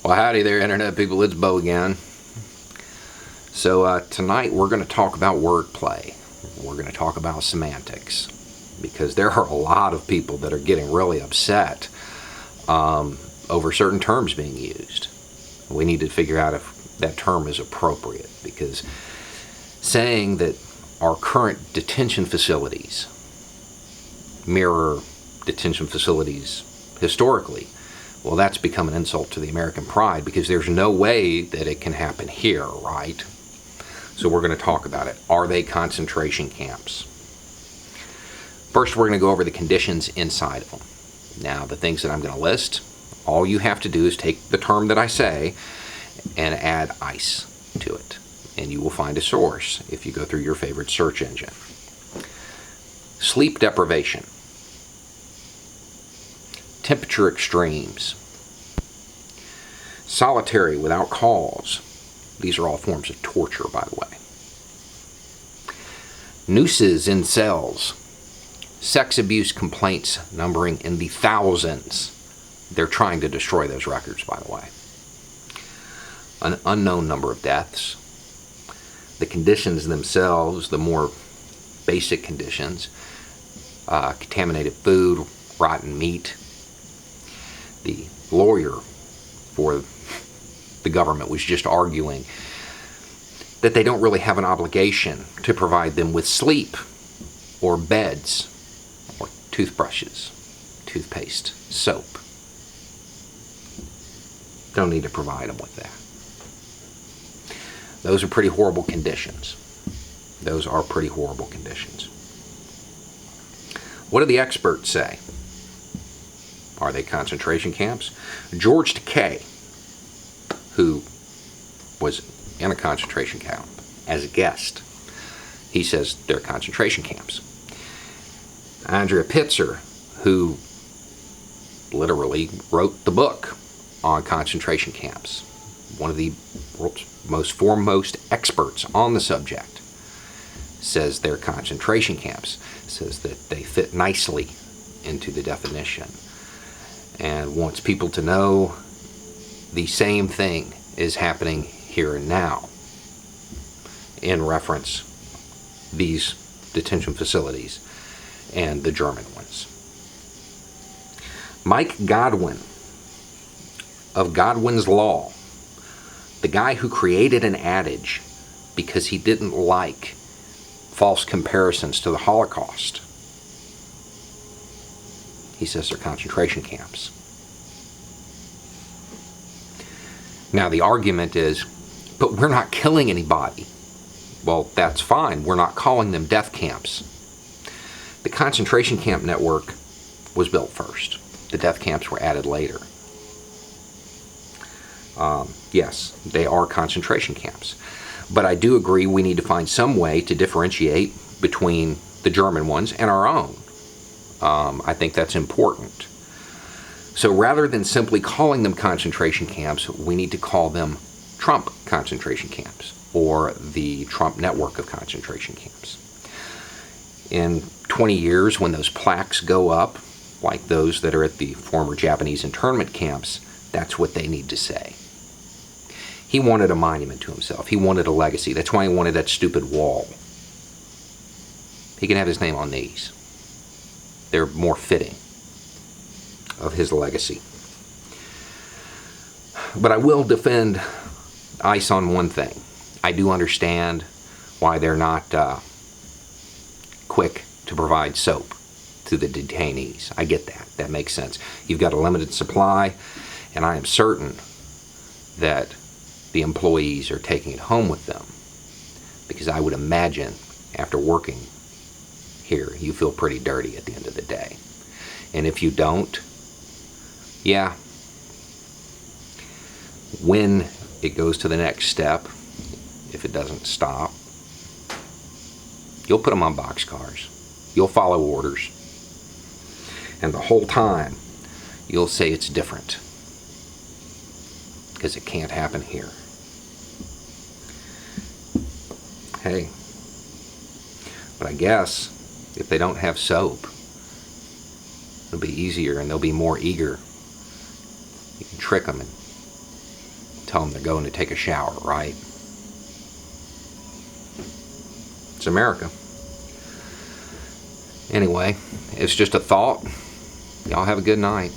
Well, howdy there, Internet people. It's Bo again. So tonight we're going to talk about wordplay. We're going to talk about semantics, because there are a lot of people that are getting really upset over certain terms being used. We need to figure out if that term is appropriate, because saying that our current detention facilities mirror detention facilities historically, well, that's become an insult to the American pride, because there's no way that it can happen here, right? So we're going to talk about it. Are they concentration camps? First, we're going to go over the conditions inside of them. Now, the things that I'm going to list, all you have to do is take the term that I say and add ICE to it, and you will find a source if you go through your favorite search engine. Sleep deprivation. Temperature extremes. Solitary without cause. These are all forms of torture, by the way. Nooses in cells. Sex abuse complaints numbering in the thousands. They're trying to destroy those records, by the way. An unknown number of deaths. The conditions themselves, the more basic conditions. Contaminated food, rotten meat. The lawyer for the government was just arguing that they don't really have an obligation to provide them with sleep or beds or toothbrushes, toothpaste, soap. Don't need to provide them with that. Those are pretty horrible conditions. Those are pretty horrible conditions. What do the experts say? Are they concentration camps? George Takei, who was in a concentration camp as a guest, he says they're concentration camps. Andrea Pitzer, who literally wrote the book on concentration camps, one of the world's most foremost experts on the subject, says they're concentration camps, says that they fit nicely into the definition, and wants people to know the same thing is happening here and now in reference these detention facilities and the German ones. Mike Godwin of Godwin's Law, the guy who created an adage because he didn't like false comparisons to the Holocaust, he says they're concentration camps. Now, the argument is, but we're not killing anybody. Well, that's fine. We're not calling them death camps. The concentration camp network was built first. The death camps were added later. Yes, they are concentration camps. But I do agree we need to find some way to differentiate between the German ones and our own. I think that's important. So rather than simply calling them concentration camps, we need to call them Trump concentration camps, or the Trump network of concentration camps. In 20 years, when those plaques go up, like those that are at the former Japanese internment camps, that's what they need to say. He wanted a monument to himself. He wanted a legacy. That's why he wanted that stupid wall. He can have his name on these. They're more fitting of his legacy. But I will defend ICE on one thing. I do understand why they're not quick to provide soap to the detainees. I get that. That makes sense. You've got a limited supply, and I am certain that the employees are taking it home with them, because I would imagine after working here, you feel pretty dirty at the end of the day. And if you don't, yeah, when it goes to the next step, if it doesn't stop, you'll put them on boxcars. You'll follow orders. And the whole time, you'll say it's different, because it can't happen here. Hey, but I guess if they don't have soap, it'll be easier and they'll be more eager. You can trick them and tell them they're going to take a shower, right? It's America. Anyway, it's just a thought. Y'all have a good night.